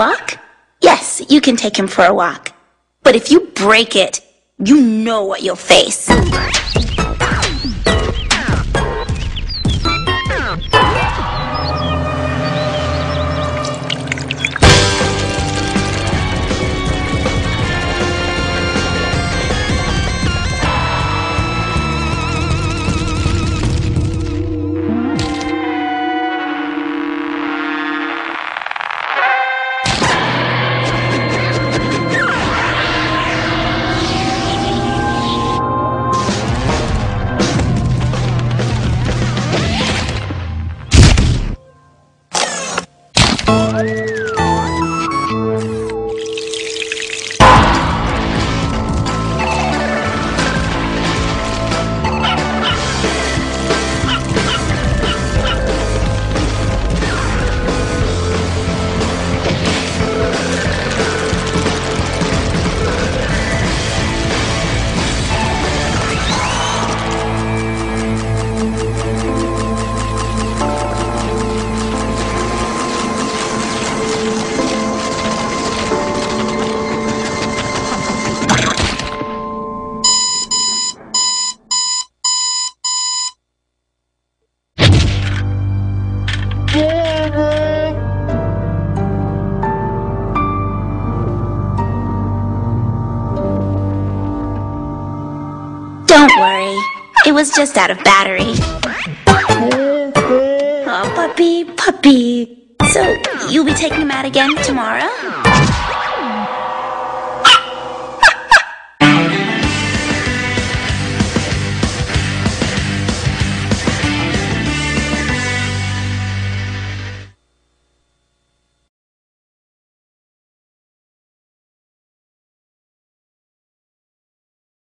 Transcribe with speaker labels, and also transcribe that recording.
Speaker 1: walk? Yes, you can take him for a walk. But if you break it, you know what you'll face. Don't worry, it was just out of battery. Oh, puppy. So, you'll be taking him out again tomorrow?